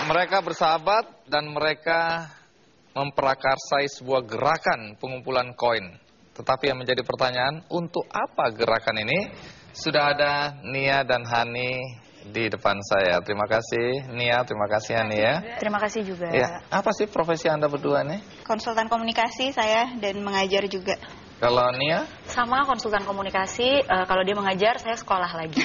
Mereka bersahabat dan mereka memprakarsai sebuah gerakan pengumpulan koin. Tetapi yang menjadi pertanyaan, untuk apa gerakan ini? Sudah ada Nia dan Hani di depan saya. Terima kasih Nia, terima kasih Hani ya. Terima kasih juga. Ya, apa sih profesi Anda berdua nih? Konsultan komunikasi saya dan mengajar juga. Kalau Nia? Sama, konsultan komunikasi. Kalau dia mengajar, saya sekolah lagi.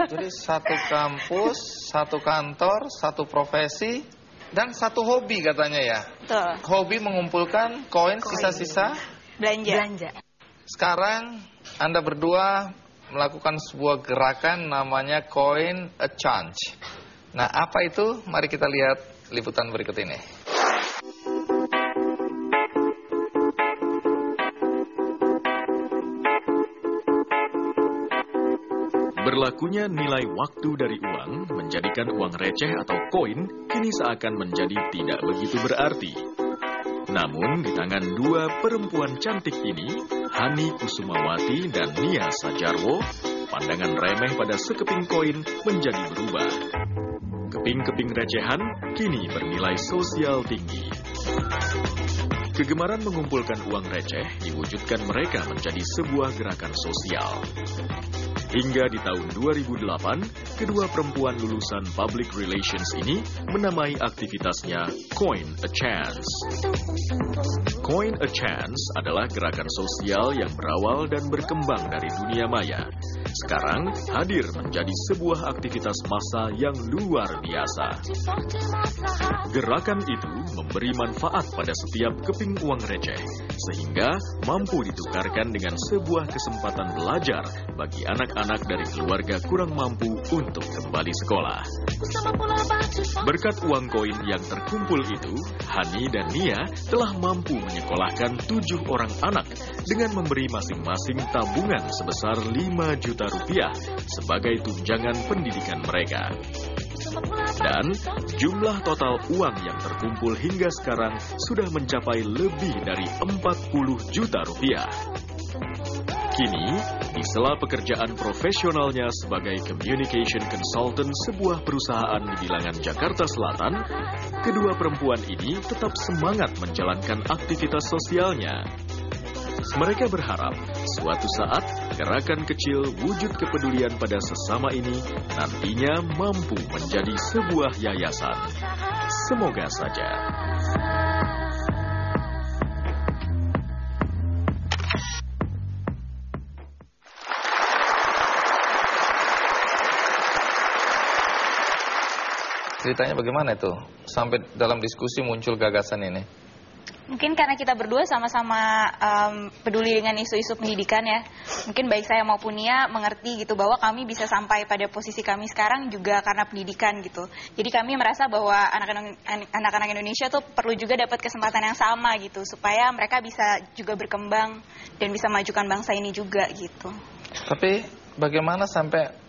Jadi satu kampus, satu kantor, satu profesi, dan satu hobi katanya ya. Betul. Hobi mengumpulkan koin sisa-sisa Belanja. Sekarang Anda berdua melakukan sebuah gerakan namanya coin a change. Nah, apa itu? Mari kita lihat liputan berikut ini. Berlakunya nilai waktu dari uang menjadikan uang receh atau koin kini seakan menjadi tidak begitu berarti. Namun di tangan dua perempuan cantik ini, Hani Kusumawati dan Nia Sajarwo, pandangan remeh pada sekeping koin menjadi berubah. Keping-keping recehan kini bernilai sosial tinggi. Kegemaran mengumpulkan uang receh diwujudkan mereka menjadi sebuah gerakan sosial. Hingga di tahun 2008, kedua perempuan lulusan Public Relations ini menamai aktivitasnya Coin a Chance. Coin a Chance adalah gerakan sosial yang berawal dan berkembang dari dunia maya. Sekarang hadir menjadi sebuah aktivitas massa yang luar biasa. Gerakan itu memberi manfaat pada setiap keping uang receh, sehingga mampu ditukarkan dengan sebuah kesempatan belajar bagi anak-anak dari keluarga kurang mampu untuk kembali sekolah. Berkat uang koin yang terkumpul itu, Hani dan Nia telah mampu menyekolahkan 7 orang anak dengan memberi masing-masing tabungan sebesar 5 juta rupiah sebagai tunjangan pendidikan mereka. Dan jumlah total uang yang terkumpul hingga sekarang sudah mencapai lebih dari 40 juta rupiah. Kini, di sela pekerjaan profesionalnya sebagai communication consultant sebuah perusahaan di bilangan Jakarta Selatan, kedua perempuan ini tetap semangat menjalankan aktivitas sosialnya. Mereka berharap suatu saat gerakan kecil wujud kepedulian pada sesama ini nantinya mampu menjadi sebuah yayasan. Semoga saja. Ceritanya bagaimana itu? Sampai dalam diskusi muncul gagasan ini. Mungkin karena kita berdua sama-sama peduli dengan isu-isu pendidikan ya. Mungkin baik saya maupun Nia mengerti gitu bahwa kami bisa sampai pada posisi kami sekarang juga karena pendidikan gitu. Jadi kami merasa bahwa anak-anak Indonesia tuh perlu juga dapat kesempatan yang sama gitu. Supaya mereka bisa juga berkembang dan bisa majukan bangsa ini juga gitu. Tapi bagaimana sampai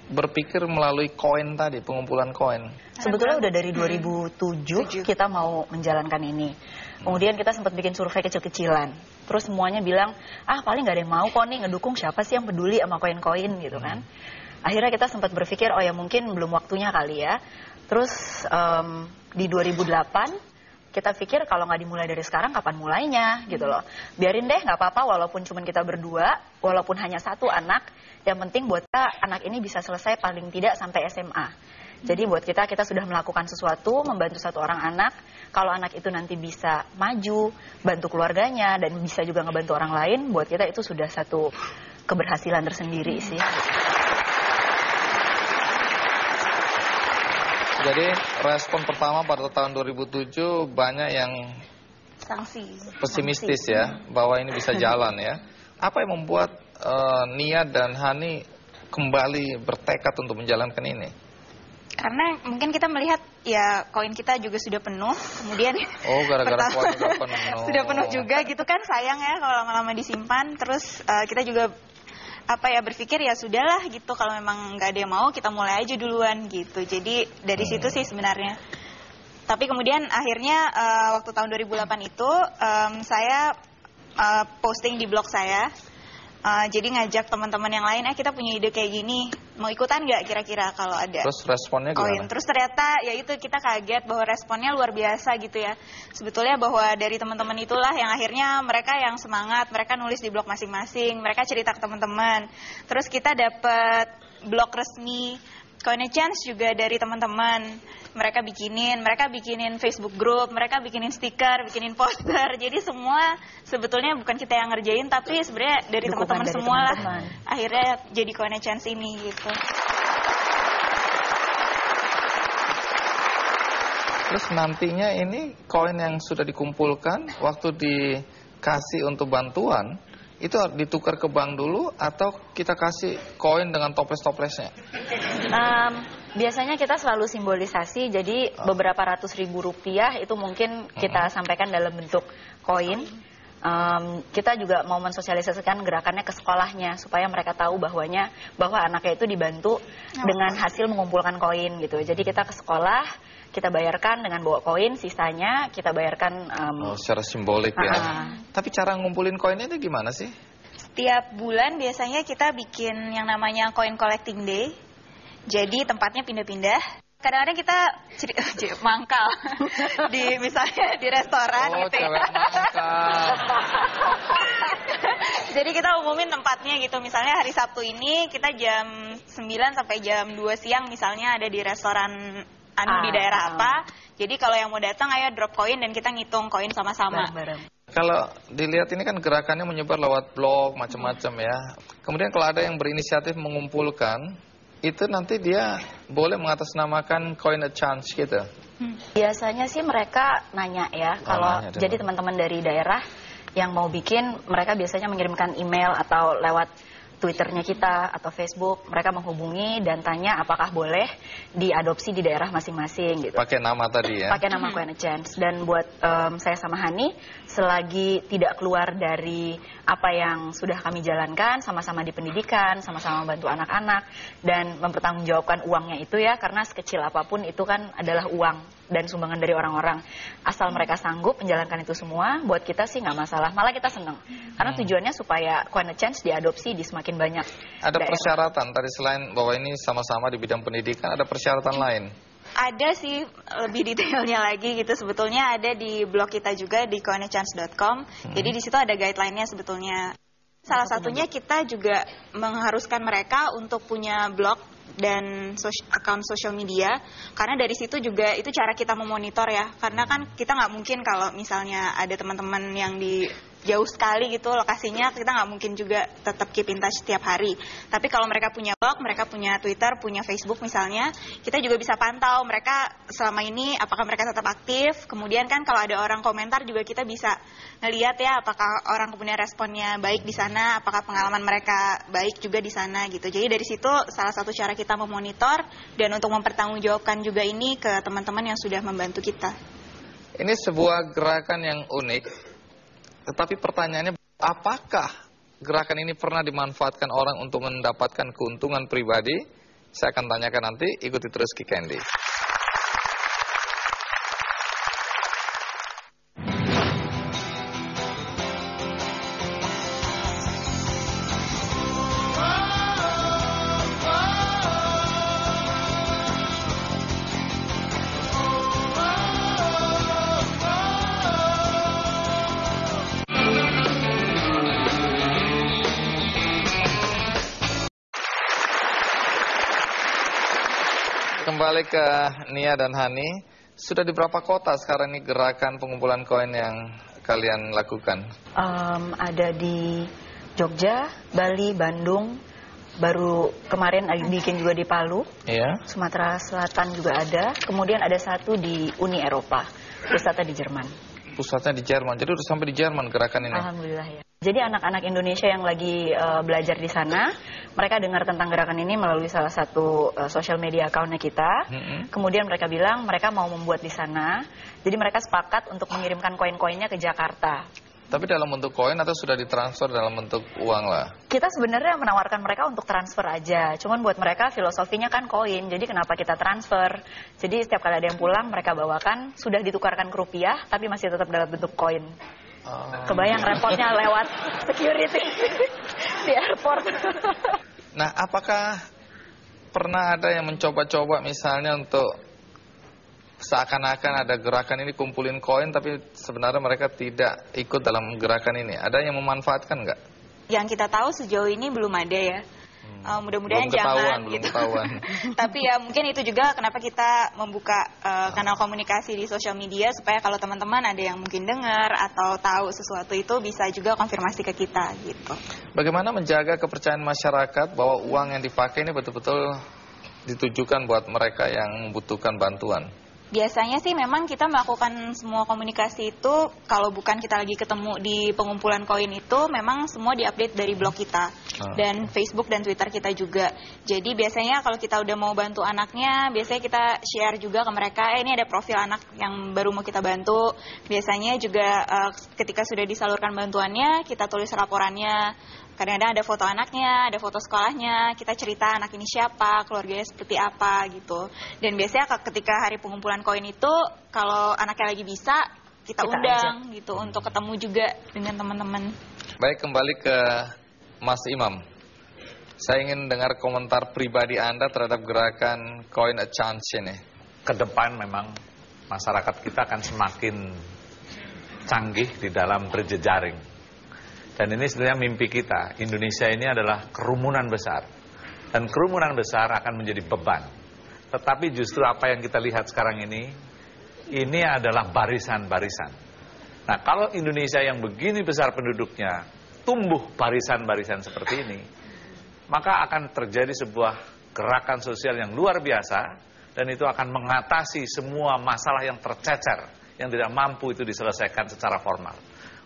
berpikir melalui koin tadi, pengumpulan koin? Sebetulnya udah dari 2007 kita mau menjalankan ini. Kemudian kita sempat bikin survei kecil-kecilan. Terus semuanya bilang, paling gak ada yang mau kok nih ngedukung, siapa sih yang peduli sama koin-koin gitu kan. Akhirnya kita sempat berpikir, oh ya mungkin belum waktunya kali ya. Terus di 2008 kita pikir kalau nggak dimulai dari sekarang kapan mulainya gitu loh. Biarin deh nggak apa-apa walaupun cuma kita berdua, walaupun hanya satu anak. Yang penting buat kita anak ini bisa selesai paling tidak sampai SMA. Jadi buat kita sudah melakukan sesuatu, membantu satu orang anak. Kalau anak itu nanti bisa maju, bantu keluarganya, dan bisa juga ngebantu orang lain, buat kita itu sudah satu keberhasilan tersendiri sih. Jadi respon pertama pada tahun 2007 banyak yang pesimistis ya, bahwa ini bisa jalan ya. Apa yang membuat Nia dan Hani kembali bertekad untuk menjalankan ini? Karena mungkin kita melihat ya koin kita juga sudah penuh, kemudian gara-gara koin sudah penuh. Sudah penuh juga gitu kan, sayang ya kalau lama-lama disimpan. Terus kita juga berpikir ya sudahlah gitu, kalau memang nggak ada yang mau kita mulai aja duluan gitu. Jadi dari situ sih sebenarnya. Tapi kemudian akhirnya waktu tahun 2008 itu saya posting di blog saya Jadi ngajak teman-teman yang lain, kita punya ide kayak gini, mau ikutan nggak kira-kira kalau ada? Terus responnya koin. gimana? Terus ternyata ya itu kita kaget bahwa responnya luar biasa gitu ya. Sebetulnya bahwa dari teman-teman itulah yang akhirnya mereka yang semangat, mereka nulis di blog masing-masing, mereka cerita ke teman-teman. Terus kita dapat blog resmi Coin a Chance juga dari teman-teman. Mereka bikinin Facebook group, mereka bikinin stiker, bikinin poster. Jadi semua sebetulnya bukan kita yang ngerjain, tapi sebenarnya dari teman-teman semua lah. Akhirnya jadi Coin a Chance ini gitu. Terus nantinya ini koin yang sudah dikumpulkan waktu dikasih untuk bantuan itu ditukar ke bank dulu atau kita kasih koin dengan toples-toplesnya? Biasanya kita selalu simbolisasi, jadi beberapa ratus ribu rupiah itu mungkin kita sampaikan dalam bentuk koin. Kita juga mau mensosialisasikan gerakannya ke sekolahnya supaya mereka tahu bahwa anaknya itu dibantu dengan hasil mengumpulkan koin gitu. Jadi kita ke sekolah, kita bayarkan dengan bawa koin, sisanya kita bayarkan secara simbolik ya. Tapi cara ngumpulin koinnya itu gimana sih? Setiap bulan biasanya kita bikin yang namanya Coin Collecting Day. Jadi tempatnya pindah-pindah. Kadang-kadang kita mangkal misalnya di restoran gitu ya. Jadi kita umumin tempatnya gitu. Misalnya hari Sabtu ini kita jam 9 sampai jam 2 siang misalnya ada di restoran di daerah apa. Jadi kalau yang mau datang ayo drop koin dan kita ngitung koin sama-sama. Kalau dilihat ini kan gerakannya menyebar lewat blog macam-macam ya. Kemudian kalau ada yang berinisiatif mengumpulkan, itu nanti dia boleh mengatasnamakan Coin a Chance gitu. Biasanya sih mereka nanya ya, kalau jadi teman-teman dari daerah yang mau bikin, mereka biasanya mengirimkan email atau lewat Twitternya kita atau Facebook, mereka menghubungi dan tanya apakah boleh diadopsi di daerah masing-masing gitu. Pakai nama tadi ya? Pakai nama Coin a Chance. Dan buat saya sama Hani, selagi tidak keluar dari apa yang sudah kami jalankan, sama-sama di pendidikan, sama-sama membantu anak-anak, dan mempertanggungjawabkan uangnya itu ya, karena sekecil apapun itu kan adalah uang dan sumbangan dari orang-orang. Asal mereka sanggup menjalankan itu semua, buat kita sih nggak masalah. Malah kita seneng. Karena tujuannya supaya Coin a Chance diadopsi di semakin banyak Ada daerah. persyaratan tadi selain bahwa ini sama-sama di bidang pendidikan, ada persyaratan lain? Ada sih lebih detailnya lagi gitu. Sebetulnya ada di blog kita juga di coinachance.com. Jadi di situ ada guideline-nya sebetulnya. Salah satunya kita juga mengharuskan mereka untuk punya blog dan akun sosial media, karena dari situ juga itu cara kita memonitor ya, karena kan kita nggak mungkin kalau misalnya ada teman-teman yang di jauh sekali gitu lokasinya, kita nggak mungkin juga tetap keep in touch setiap hari. Tapi kalau mereka punya blog, mereka punya Twitter, punya Facebook misalnya, kita juga bisa pantau mereka selama ini apakah mereka tetap aktif. Kemudian kan kalau ada orang komentar juga kita bisa ngelihat ya apakah orang punya responnya baik di sana, apakah pengalaman mereka baik juga di sana gitu. Jadi dari situ salah satu cara kita memonitor dan untuk mempertanggungjawabkan juga ini ke teman-teman yang sudah membantu kita. Ini sebuah gerakan yang unik. Tetapi pertanyaannya, apakah gerakan ini pernah dimanfaatkan orang untuk mendapatkan keuntungan pribadi? Saya akan tanyakan nanti, ikuti terus Ki Candy. Kembali ke Nia dan Hani, sudah di berapa kota sekarang ini gerakan pengumpulan koin yang kalian lakukan? Ada di Jogja, Bali, Bandung, baru kemarin bikin juga di Palu, Sumatera Selatan juga ada, kemudian ada satu di Uni Eropa, pusatnya di Jerman. Pusatnya di Jerman, jadi udah sampai di Jerman gerakan ini? Alhamdulillah ya. Jadi anak-anak Indonesia yang lagi belajar di sana, mereka dengar tentang gerakan ini melalui salah satu social media account-nya kita. Kemudian mereka bilang mereka mau membuat di sana. Jadi mereka sepakat untuk mengirimkan koin-koinnya ke Jakarta. Tapi dalam bentuk koin atau sudah ditransfer dalam bentuk uang lah? Kita sebenarnya menawarkan mereka untuk transfer aja. Cuman buat mereka filosofinya kan koin. Jadi kenapa kita transfer? Jadi setiap kali ada yang pulang mereka bawakan, sudah ditukarkan ke rupiah, tapi masih tetap dalam bentuk koin. Kebayang repotnya lewat security. di airport. Nah, apakah pernah ada yang mencoba-coba misalnya untuk seakan-akan ada gerakan ini kumpulin koin, tapi sebenarnya mereka tidak ikut dalam gerakan ini? Ada yang memanfaatkan nggak? Yang kita tahu sejauh ini belum ada ya. Mudah-mudahan jangan belum gitu. ketahuan. Tapi ya mungkin itu juga kenapa kita membuka kanal komunikasi di sosial media, supaya kalau teman-teman ada yang mungkin dengar atau tahu sesuatu itu bisa juga konfirmasi ke kita gitu. Bagaimana menjaga kepercayaan masyarakat bahwa uang yang dipakai ini betul-betul ditujukan buat mereka yang membutuhkan bantuan? Biasanya sih memang kita melakukan semua komunikasi itu, kalau bukan kita lagi ketemu di pengumpulan koin itu, memang semua diupdate dari blog kita dan Facebook dan Twitter kita juga. Jadi biasanya kalau kita udah mau bantu anaknya, biasanya kita share juga ke mereka, ini ada profil anak yang baru mau kita bantu. Biasanya juga ketika sudah disalurkan bantuannya, kita tulis laporannya. Kadang-kadang ada foto anaknya, ada foto sekolahnya, kita cerita anak ini siapa, keluarganya seperti apa gitu. Dan biasanya ketika hari pengumpulan koin itu, kalau anaknya lagi bisa, kita undang aja gitu untuk ketemu juga dengan teman-teman. Baik, kembali ke Mas Imam. Saya ingin dengar komentar pribadi Anda terhadap gerakan Coin a Chance ini. Kedepan memang masyarakat kita akan semakin canggih di dalam berjejaring. Dan ini sebenarnya mimpi kita. Indonesia ini adalah kerumunan besar. Dan kerumunan besar akan menjadi beban. Tetapi justru apa yang kita lihat sekarang ini adalah barisan-barisan. Nah, kalau Indonesia yang begini besar penduduknya tumbuh barisan-barisan seperti ini, maka akan terjadi sebuah gerakan sosial yang luar biasa, dan itu akan mengatasi semua masalah yang tercecer, yang tidak mampu itu diselesaikan secara formal.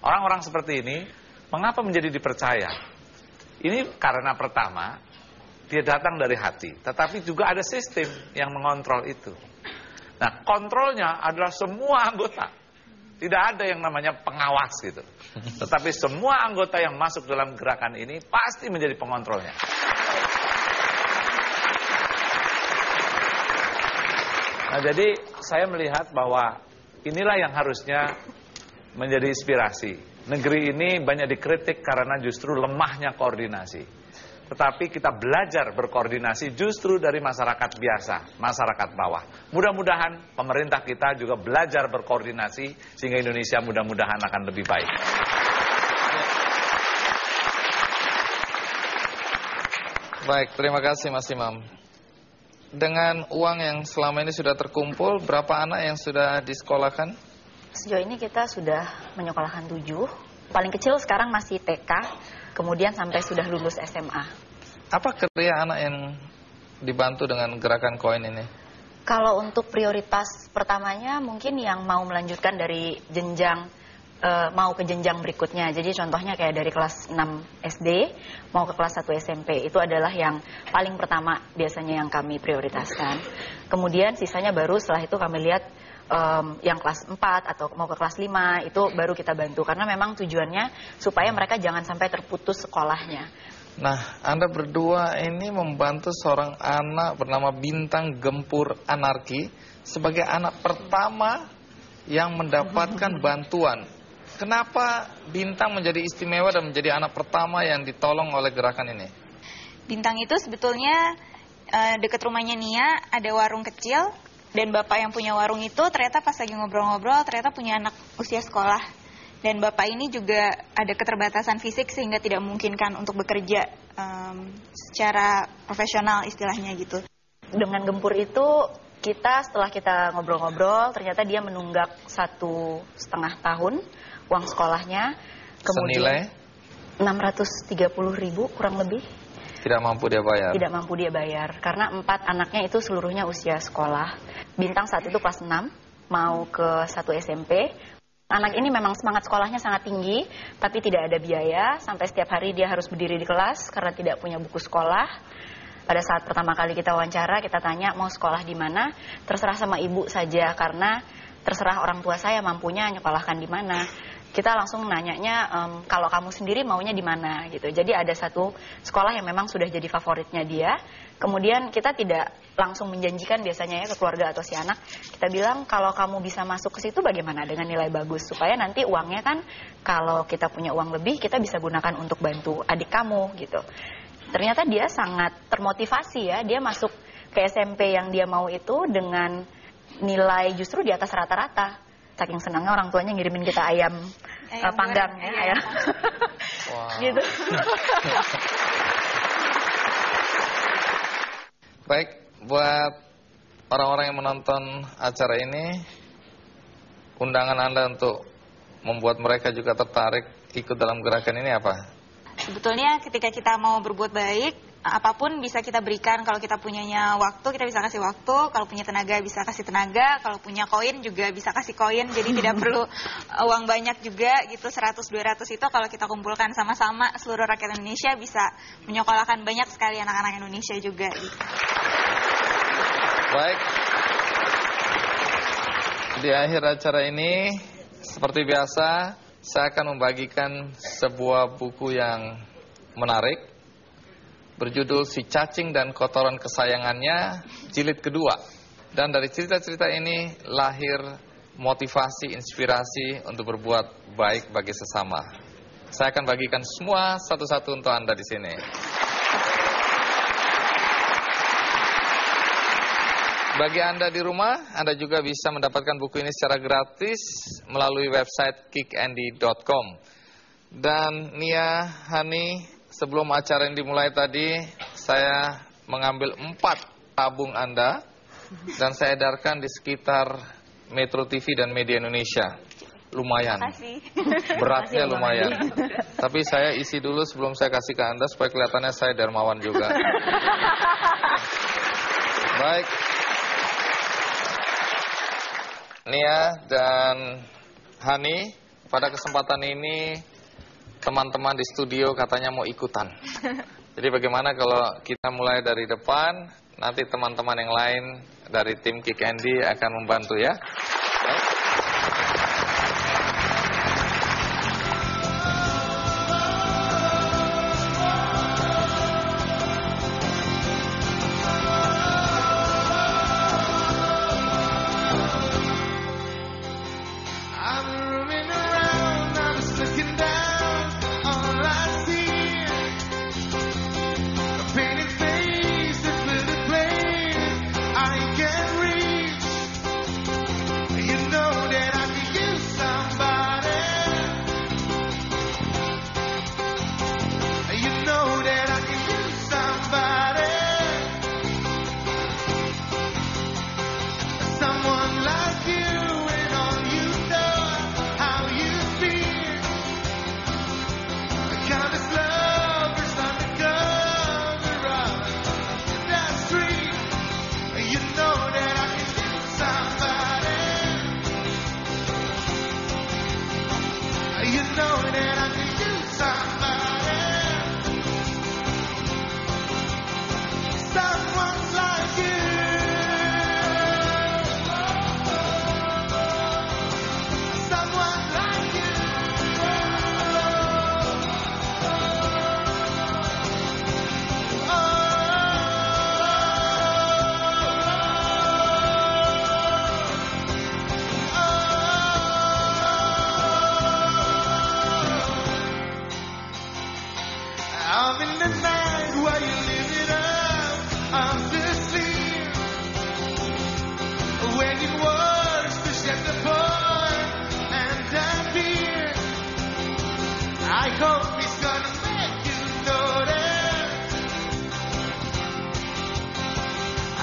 Orang-orang seperti ini mengapa menjadi dipercaya? Ini karena pertama, dia datang dari hati, tetapi juga ada sistem yang mengontrol itu. Nah, kontrolnya adalah semua anggota. Tidak ada yang namanya pengawas gitu. Tetapi semua anggota yang masuk dalam gerakan ini pasti menjadi pengontrolnya. Nah, jadi saya melihat bahwa inilah yang harusnya menjadi inspirasi. Negeri ini banyak dikritik karena justru lemahnya koordinasi. Tetapi kita belajar berkoordinasi justru dari masyarakat biasa, masyarakat bawah. Mudah-mudahan pemerintah kita juga belajar berkoordinasi sehingga Indonesia mudah-mudahan akan lebih baik. Baik, terima kasih Mas Imam. Dengan uang yang selama ini sudah terkumpul, berapa anak yang sudah disekolahkan? Sejauh ini kita sudah menyekolahkan 7. Paling kecil sekarang masih TK, kemudian sampai sudah lulus SMA. Apa kriteria anak yang dibantu dengan gerakan koin ini? Kalau untuk prioritas pertamanya mungkin yang mau melanjutkan dari jenjang, mau ke jenjang berikutnya. Jadi contohnya kayak dari kelas 6 SD mau ke kelas 1 SMP. Itu adalah yang paling pertama biasanya yang kami prioritaskan. Kemudian sisanya baru setelah itu kami lihat yang kelas 4 atau mau ke kelas 5 itu baru kita bantu. Karena memang tujuannya supaya mereka jangan sampai terputus sekolahnya. Nah, Anda berdua ini membantu seorang anak bernama Bintang Gempur Anarki sebagai anak pertama yang mendapatkan bantuan. Kenapa Bintang menjadi istimewa dan menjadi anak pertama yang ditolong oleh gerakan ini? Bintang itu sebetulnya dekat rumahnya Nia ada warung kecil, dan bapak yang punya warung itu ternyata pas lagi ngobrol-ngobrol ternyata punya anak usia sekolah. Dan bapak ini juga ada keterbatasan fisik sehingga tidak memungkinkan untuk bekerja secara profesional istilahnya gitu. Dengan Gempur itu setelah kita ngobrol-ngobrol ternyata dia menunggak 1,5 tahun uang sekolahnya. Kemudian 630.000 kurang lebih. Tidak mampu dia bayar? Tidak mampu dia bayar, karena 4 anaknya itu seluruhnya usia sekolah. Bintang saat itu kelas 6, mau ke 1 SMP. Anak ini memang semangat sekolahnya sangat tinggi, tapi tidak ada biaya. Sampai setiap hari dia harus berdiri di kelas karena tidak punya buku sekolah. Pada saat pertama kali kita wawancara, kita tanya mau sekolah di mana, terserah sama ibu saja, karena terserah orang tua saya mampunya nyekolahkan di mana. kita langsung nanyanya kalau kamu sendiri maunya di mana gitu. Jadi ada satu sekolah yang memang sudah jadi favoritnya dia. Kemudian kita tidak langsung menjanjikan biasanya ya ke keluarga atau si anak. Kita bilang kalau kamu bisa masuk ke situ bagaimana dengan nilai bagus, supaya nanti uangnya kan kalau kita punya uang lebih kita bisa gunakan untuk bantu adik kamu gitu. Ternyata dia sangat termotivasi ya, dia masuk ke SMP yang dia mau itu dengan nilai justru di atas rata-rata. Saking senangnya orang tuanya ngirimin kita ayam panggang ya, ayam. Wow. Gitu. Baik, buat orang-orang yang menonton acara ini, undangan Anda untuk membuat mereka juga tertarik ikut dalam gerakan ini apa? Sebetulnya ketika kita mau berbuat baik, apapun bisa kita berikan. Kalau kita punyanya waktu, kita bisa kasih waktu. Kalau punya tenaga, bisa kasih tenaga. Kalau punya koin juga bisa kasih koin. Jadi tidak perlu uang banyak juga gitu, 100-200 itu kalau kita kumpulkan sama-sama, seluruh rakyat Indonesia bisa menyekolahkan banyak sekali anak-anak Indonesia juga gitu. Baik, di akhir acara ini seperti biasa saya akan membagikan sebuah buku yang menarik berjudul Si Cacing dan Kotoran Kesayangannya jilid kedua. Dan dari cerita-cerita ini lahir motivasi, inspirasi untuk berbuat baik bagi sesama. Saya akan bagikan semua satu-satu untuk Anda di sini. Bagi Anda di rumah, Anda juga bisa mendapatkan buku ini secara gratis melalui website kickandy.com. Dan Nia, Hani, sebelum acara ini dimulai tadi, saya mengambil 4 tabung Anda dan saya edarkan di sekitar Metro TV dan media Indonesia. Lumayan, beratnya lumayan. Tapi saya isi dulu sebelum saya kasih ke Anda supaya kelihatannya saya dermawan juga. Baik, Nia dan Hani, pada kesempatan ini teman-teman di studio katanya mau ikutan. Jadi bagaimana kalau kita mulai dari depan, nanti teman-teman yang lain dari tim Kick Andy akan membantu ya. Baik.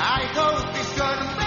I hope he's gonna